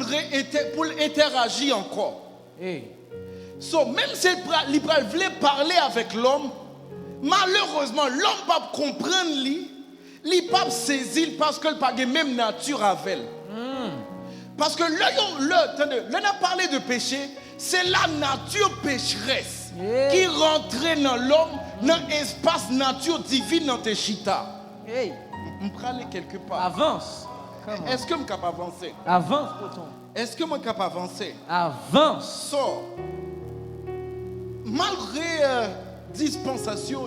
interagir encore. Hey. So, même si il voulait parler avec l'homme, malheureusement, l'homme ne peut pas comprendre lui, il ne peut pas saisir parce qu'il n'a pas la même nature avec elle. Parce que là, on a parlé de péché, c'est la nature pécheresse qui rentrait dans l'homme, dans l'espace nature divine dans tes chita. Hey. On peut aller quelque part. Avance. Est-ce que je suis capable d'avancer? Avance, poton. Est-ce que je suis capable d'avancer? Avance. So, malgré dispensation,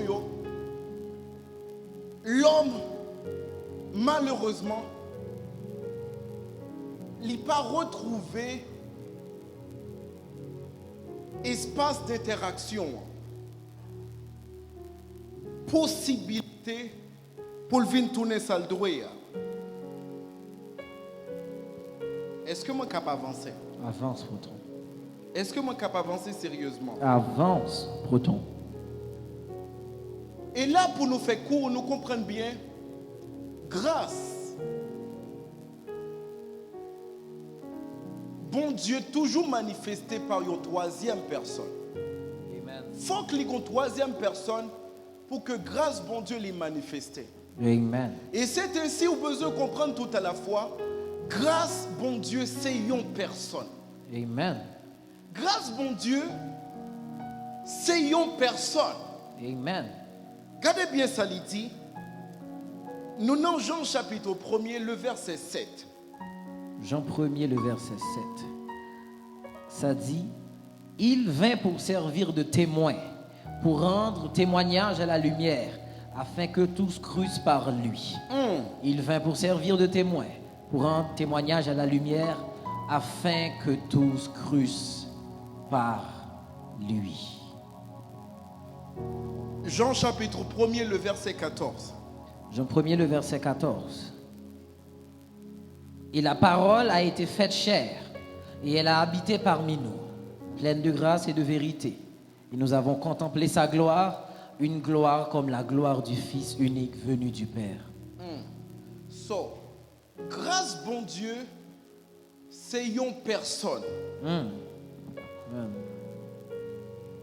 l'homme, malheureusement, il n'a pas retrouvé espace d'interaction, possibilité pour venir tourner ça le droit. Est-ce que moi suis capable d'avancer? Avance, poton. Est-ce que moi suis capable d'avancer sérieusement? Avance, poton. Et là, pour nous faire court, nous comprenons bien, grâce, bon Dieu toujours manifesté par une troisième personne. Amen. Il faut qu'il y ait une troisième personne pour que grâce, bon Dieu, les manifeste. Amen. Et c'est ainsi où besoin de comprendre tout à la fois, grâce, bon Dieu, c'est une personne. Amen. Grâce, bon Dieu, c'est une personne. Amen. Regardez bien ça, il dit. Nous dans Jean chapitre 1er, le verset 7. Jean 1er, le verset 7. Ça dit, il vint pour servir de témoin, pour rendre témoignage à la lumière, afin que tous crussent par lui. Il vint pour servir de témoin, pour rendre témoignage à la lumière, afin que tous crussent par lui. Jean chapitre 1er, le verset 14. Jean 1er, le verset 14. Et la parole a été faite chair, et elle a habité parmi nous, pleine de grâce et de vérité. Et nous avons contemplé sa gloire, une gloire comme la gloire du Fils unique venu du Père. So, grâce, bon Dieu, c'est une personne.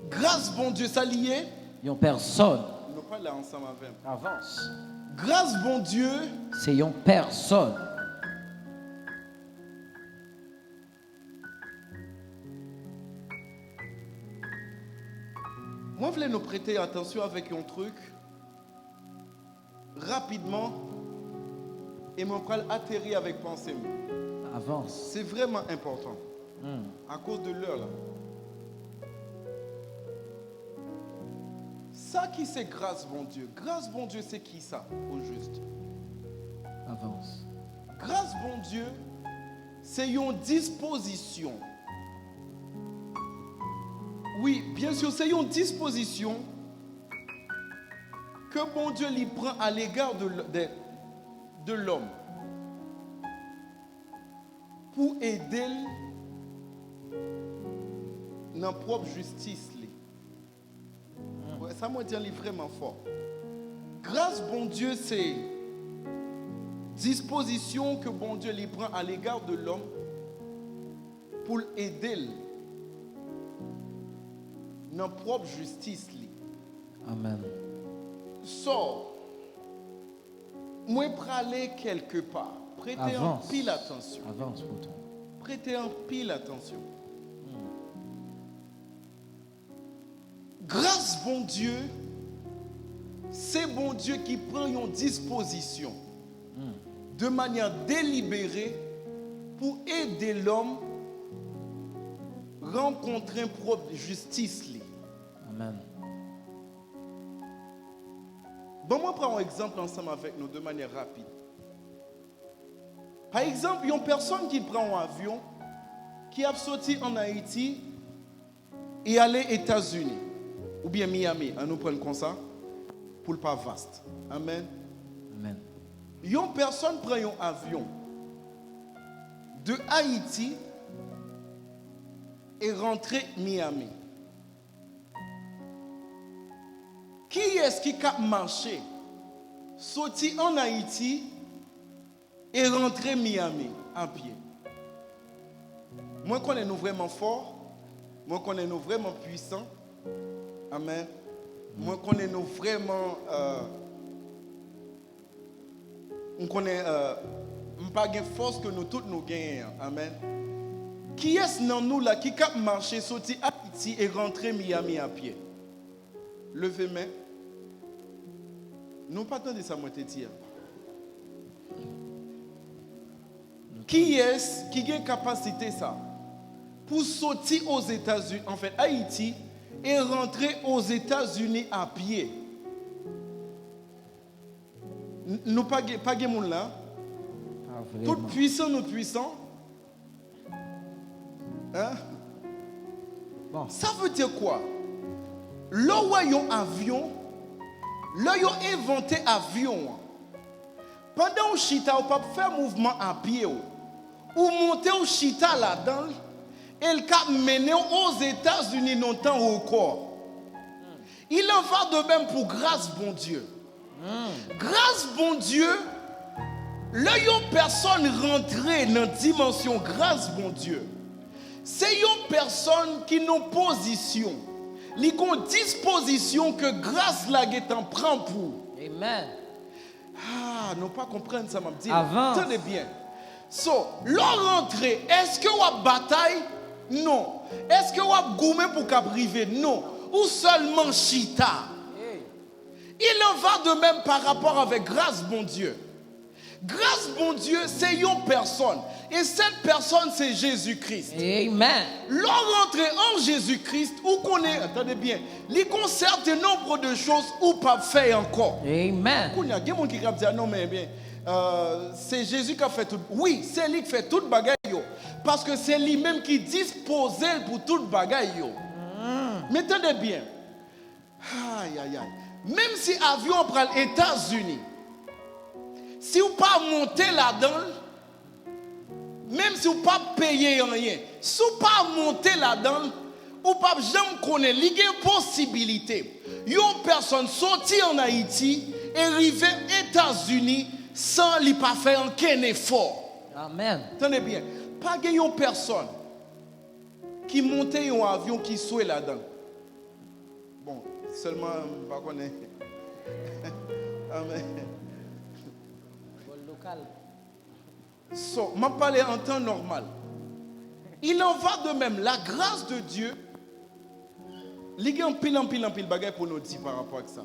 Grâce, bon Dieu, ça lié. Une personne. Nous pas là ensemble avec. Avance. Grâce, bon Dieu, C'est une personne. moi, je voulais nous prêter attention avec un truc rapidement et mon pral atterrir avec pensée. Avance. C'est vraiment important à cause de l'heure là. Ça qui c'est grâce, bon Dieu. Grâce, bon Dieu, c'est qui ça, au juste? Avance. Grâce, bon Dieu, c'est une disposition Oui, bien sûr, c'est une disposition que bon Dieu lui prend à l'égard de l'homme pour aider dans la propre justice. Ouais, ça m'a dit vraiment fort. Grâce, bon Dieu, c'est disposition que bon Dieu lui prend à l'égard de l'homme pour l'aider dans la propre justice. Amen. So, moi, pour aller quelque part, prêtez en pile attention. Avance pour toi. Prêtez en pile attention. Grâce, bon Dieu, c'est bon Dieu qui prend une disposition de manière délibérée pour aider l'homme à rencontrer une propre justice. Amen. Bon, moi, prends un exemple ensemble avec nous de manière rapide. Par exemple, il y a une personne qui prend un avion qui a sorti en Haïti et allé aux États-Unis ou bien Miami. On nous prend comme ça pour le pas vaste. Amen. Amen. Il y a une personne qui prend un avion de Haïti et rentre Miami. Qui est-ce qui a marché, sorti en Haïti et rentré Miami à pied? Moi, qu'on est nous vraiment fort, moi, qu'on est nous vraiment puissant. Amen. Moi, qu'on est nous vraiment. On connaît pas de force que nous tous nous gagnons. Amen. Qui est-ce dans nous là qui a marché, sorti à Haïti et rentré Miami à pied? Levez main. Nous pas attendre ça, moi te dire. Qui est-ce qui a une capacité ça pour sortir aux États-Unis, en fait Haïti, et rentrer aux États-Unis à pied? Nous pas de monde là. Tout puissant, nous puissants. Hein? Bon. Ça veut dire quoi? Là où il y a un avion, là où il y a inventé avion, pendant que chita, on peut faire mouvement à pied, ou monter au chita là-dedans, et le cap mené aux États-Unis longtemps au corps. Il en va de même pour grâce, bon Dieu. Grâce, bon Dieu, là où il y a personne rentrée dans la dimension grâce, bon Dieu, c'est une personne qui n'a position. Il y a une disposition que grâce la en prend pour. Amen. Ah, non pas comprendre ça, m'a dit. Avance. Tenez bien. So, leur rentrée, est-ce que vous avez bataille? Non. Est-ce que vous avez goumé pour qu'apriver? Non. Ou seulement chita? Hey. Il en va de même par rapport avec grâce, bon Dieu. Grâce, bon Dieu, c'est une personne. Et cette personne, c'est Jésus-Christ. Amen. Leur entrée en Jésus-Christ, où qu'on est, attendez bien, il concerne un nombre de choses ou pas fait encore. Amen. Il y a des gens qui disent non, mais bien, c'est Jésus qui a fait tout. Oui, c'est lui qui fait toute bagaille. Parce que c'est lui-même qui dispose pour toute bagaille. Mais attendez bien. Aïe, aïe, aïe. Même si l'avion prend les États-Unis, si vous ne pas monter là-dedans, même si vous ne pas payer rien, si vous ne pas monter là-dedans, vous ne pas jamais connaître, il y a une possibilité. Une personne sortie en Haïti et arrivée aux États-Unis sans lui pas faire aucun effort. Amen. Tenez bien, pas une personne qui montait un avion qui soit là-dedans. Bon, seulement, je ne sais pas connaître. Amen. Local. So, je parle en temps normal. Il en va de même. La grâce de Dieu, il y a un pile bagaille pour nous dire par rapport à ça.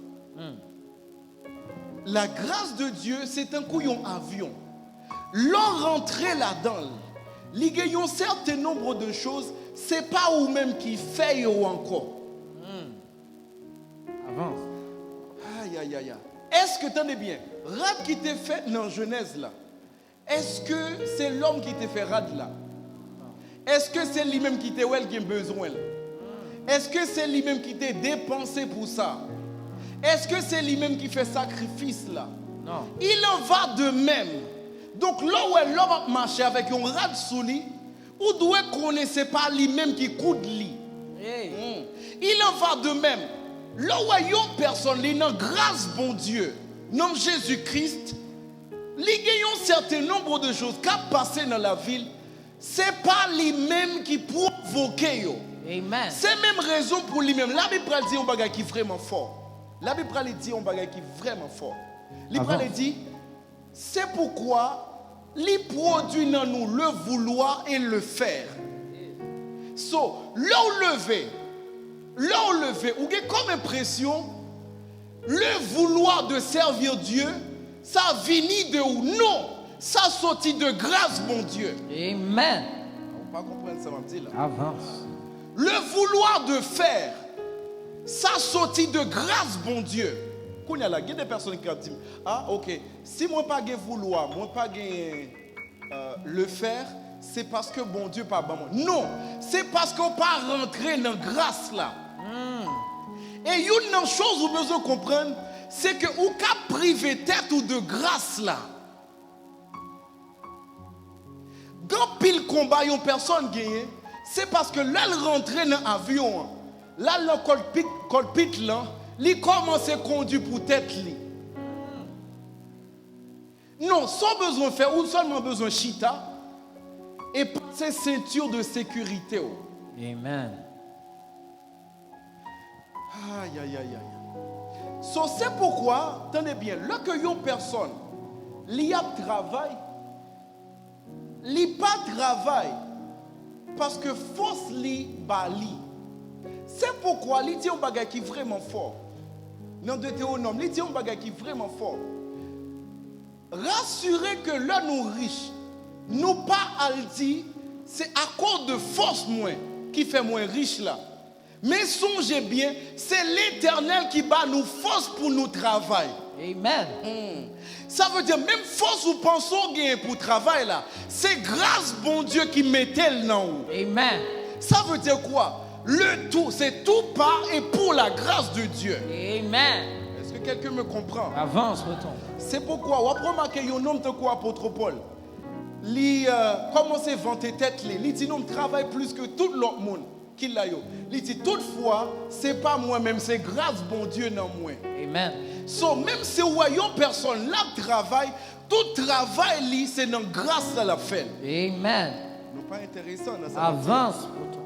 La grâce de Dieu, c'est un coup un avion. Leur rentrer là-dedans, il y a un certain nombre de choses, c'est pas vous-même qui fait ou encore. Avance. Aïe, aïe, aïe. Est-ce que, tenez bien, rad qui t'est fait dans Genèse là, est-ce que c'est l'homme qui t'a fait rad là? Est-ce que c'est lui-même qui t'a qui a besoin? Est-ce que c'est lui-même qui t'a dépensé pour ça? Est-ce que c'est lui-même qui fait sacrifice là? Non. Il en va de même. Donc là où l'homme marche avec un rad sous lui, ou doit connaître c'est pas lui-même qui coûte lui. Hey. Il en va de même. Là où il y a une personne, il a grâce bon Dieu, nom Jésus-Christ, il y a un certain nombre de choses qui ont passé dans la ville, c'est pas lui-même qui provoque. Amen. C'est même raison pour lui-même. La Bible dit un bagage qui est vraiment fort. La Bible dit un bagage qui est vraiment fort. La Bible dit, c'est pourquoi il produit dans nous le vouloir et le faire. So, là où levé, ou avez comme impression, le vouloir de servir Dieu, ça vient de où? Non, ça sortit de grâce, mon Dieu. Amen. On ne peut pas comprendre ça, me dit là. Avance. Le vouloir de faire, ça sortit de grâce, bon Dieu. Il y a des personnes qui disent, ah ok, si moi pas vouloir, moi pas le faire, c'est parce que bon Dieu pas bon. Non, c'est parce qu'on pas rentrer dans grâce là. Et une chose que vous besoin de comprendre, c'est que vous pouvez priver tête ou de grâce là. Quand pile combat, une personne gagne, c'est parce que là, elle rentre dans l'avion, là, le cockpit là, il commence à conduire pour tête. Non, sans besoin de faire, ou seulement besoin de chita, et passer ceinture de sécurité. Amen. Aïe, aïe, aïe, aïe. So, c'est pourquoi, tenez bien, lorsque une personne, il a travail, il pas travail, parce que force li bali. C'est pourquoi il dit un bagage qui est vraiment fort. Dans Deutéronome, il dit un bagage qui est vraiment fort. Rassurez que là nous riches, nous pas à le dire, c'est à cause de force moins qui fait moins riche là. Mais songez bien, c'est l'Éternel qui bat nous force pour nous travailler. Amen. Ça veut dire même force ou pensons gagner pour travail là, c'est grâce bon Dieu qui mettait le nom. Amen. Ça veut dire quoi? Le tout, c'est tout par et pour la grâce de Dieu. Amen. Est-ce que quelqu'un me comprend? Avance, retourne. C'est pourquoi, on a remarqué un homme de quoi, apôtre Paul? Il commence à vanter tête, il dit non, travaille plus que tout l'autre monde. Il dit toutefois, c'est pas moi-même, c'est grâce bon Dieu dans moi. Amen. So, même si voyons personne là travaille, tout travail c'est dans grâce à la fin. Amen. Non pas intéressant dans ça. Avance, retourne.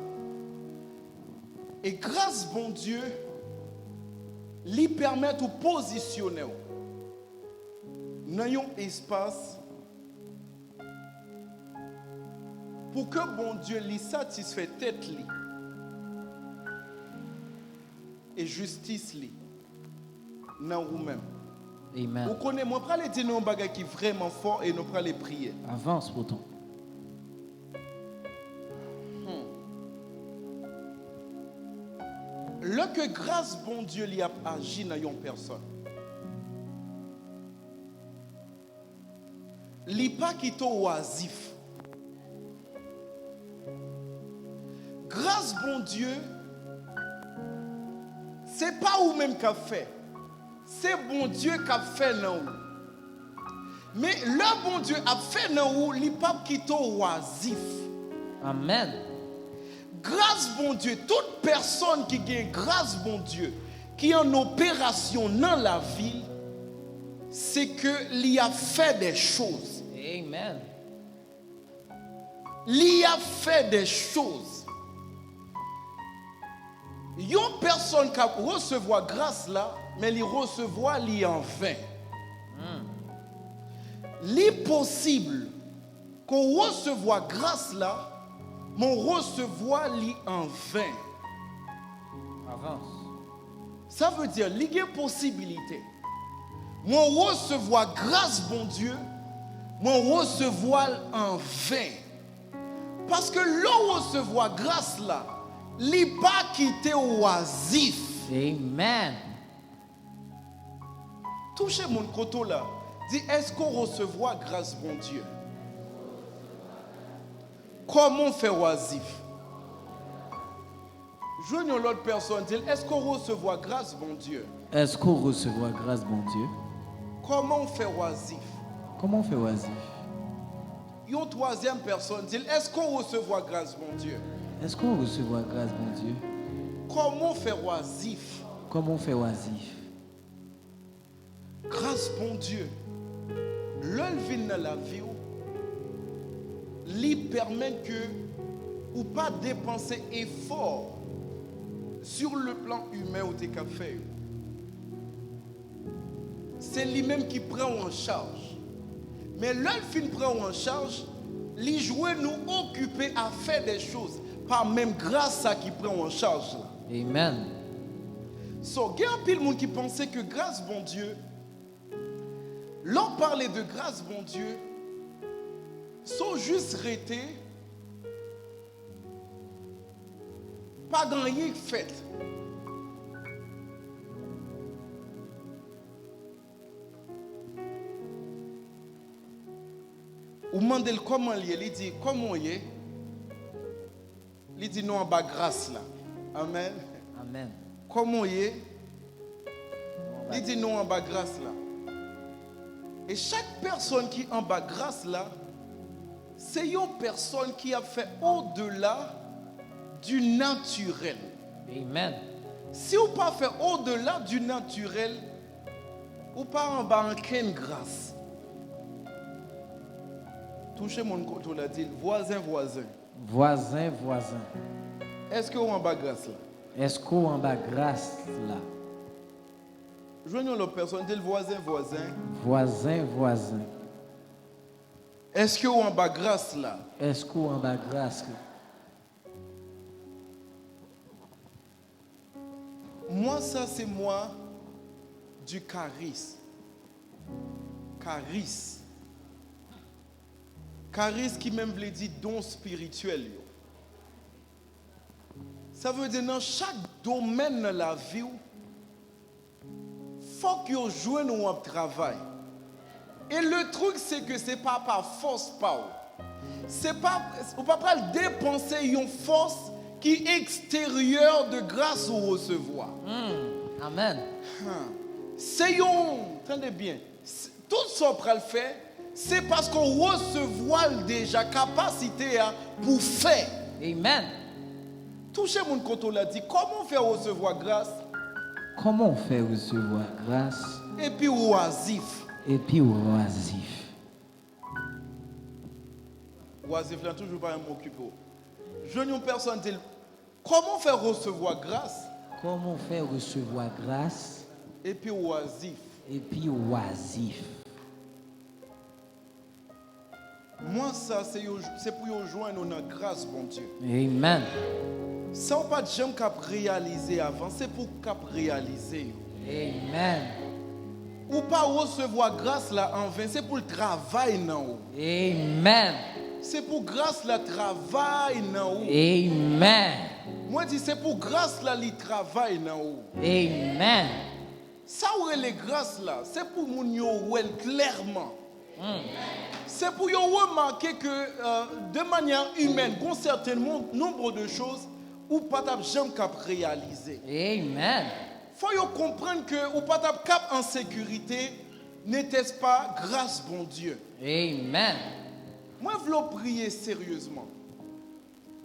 Et grâce bon Dieu, lui permet de positionner dans un espace pour que bon Dieu lui satisfait tête lui et justice lui dans vous-même. Amen. Vous connaissez, moi, je vais dire un bagage qui est vraiment fort et nous allons prier. Avance, retourne. Lorsque grâce bon Dieu lui a agi dans une personne, il n'a pas quitté oisif. Grâce bon Dieu, ce n'est pas vous-même qui a fait. C'est bon Dieu qui a fait dans vous. Mais le bon Dieu a fait dans vous, il n'a pas quitté oisif. Amen. Grâce bon Dieu, toute personne qui gagne grâce bon Dieu, qui est en opération dans la vie, c'est qu'il a fait des choses. Amen. Il a fait des choses. Il y a une personne qui recevoir grâce là, mais il recevoir li en vain. Il possible qu'on recevoir grâce là, mon recevoir li en vain. Avance. Ça veut dire il y a possibilité. Mon recevoir grâce bon Dieu, mon recevoir en vain. Parce que l'on recevoir grâce là, li pas quitté oisif. Amen. Touchez mon côté là. Dis, est-ce qu'on recevoir grâce bon Dieu? Comment faire oisif? Joignons l'autre personne, dit, est-ce qu'on recevoir grâce, bon Dieu? Est-ce qu'on recevra grâce, bon Dieu? Comment on fait oisif? Comment on fait oisif? Une troisième personne dit, est-ce qu'on recevra grâce, bon Dieu? Est-ce qu'on recevra grâce, bon Dieu? Comment faire oisif? Comment on fait oisif? Grâce, bon Dieu. L'œil vient dans la vie, lui permet que ou pas dépenser effort sur le plan humain ou des cafés. C'est lui-même qui prend en charge. Mais l'œil fin prend en charge, lui jouer nous occuper à faire des choses, par même grâce à qui prend en charge. Amen. So, il y a un pile monde qui pensait que grâce, bon Dieu, l'on parlait de grâce, bon Dieu, sont juste restés, pas grand rien fait. Ou demandez comment il dit comment il est. Il dit non en bas grâce là. Amen. Amen. Comment il est. Il dit non en bas grâce là. Et chaque personne qui est en bas grâce là, c'est une personne qui a fait au-delà du naturel. Amen. Si vous pas fait au-delà du naturel, vous pas en bas en quelle grâce. Touchez mon côté, on l'a dit, voisin. Voisin. Est-ce que vous en bas grâce là? Est-ce qu'on en bas grâce là? Joignons la personne, dit voisin. Voisin. Est-ce que vous en bas grâce là? Est-ce qu'on en bas grâce là? Moi, ça c'est moi du charisme. Charisme qui même veut dire don spirituel. Ça veut dire dans chaque domaine de la vie, il faut que vous jouez un travail. Et le truc, c'est que ce n'est pas par force, c'est pas, on ne peut pas dépenser une force qui est extérieure de grâce ou recevoir. Amen. C'est un, attendez bien, tout ce qu'on peut le faire, c'est parce qu'on recevoir déjà capacité pour faire. Amen. Touchez mon côté, l'a dit, comment faire recevoir grâce? Comment on fait recevoir grâce? Et puis oisif. Oisif, là, toujours pas m'occuper. Je n'ai personne dit, comment faire recevoir grâce? Comment on fait recevoir grâce? Et puis oisif. Moi, ça, c'est pour nous joindre dans grâce, bon Dieu. Amen. Ça, on pas de jamais cap réaliser avant, c'est pour cap réaliser. Amen. Ou pas recevoir grâce là en vain, c'est pour le travail non. Amen. C'est pour grâce là travail non. Amen. Moi dis c'est pour grâce là le travail non. Amen. Ça où est les grâces là, c'est pour moun yo wel clairement. C'est pour yo remarquer que de manière humaine, un certain nombre de choses ou pas tap jamais cap réaliser. Amen. Faut yo comprendre que ou pas tap cap en sécurité n'était-ce pas grâce bon Dieu. Amen. Moi je veux prier sérieusement.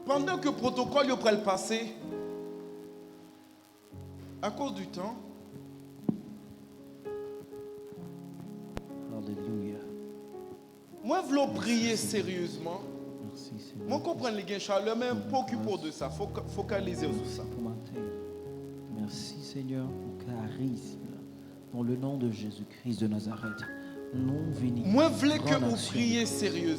Pendant que le protocole yo pral passer à cause du temps. Alléluia. Moi je veux prier sérieusement. Merci Seigneur. Moi comprendre les gains chaleur même pas occupé de ça, focaliser sur ça. Merci Seigneur pour charisme. Dans le nom de Jésus-Christ de Nazareth, nous venons. Moi je veux que vous priez sérieusement.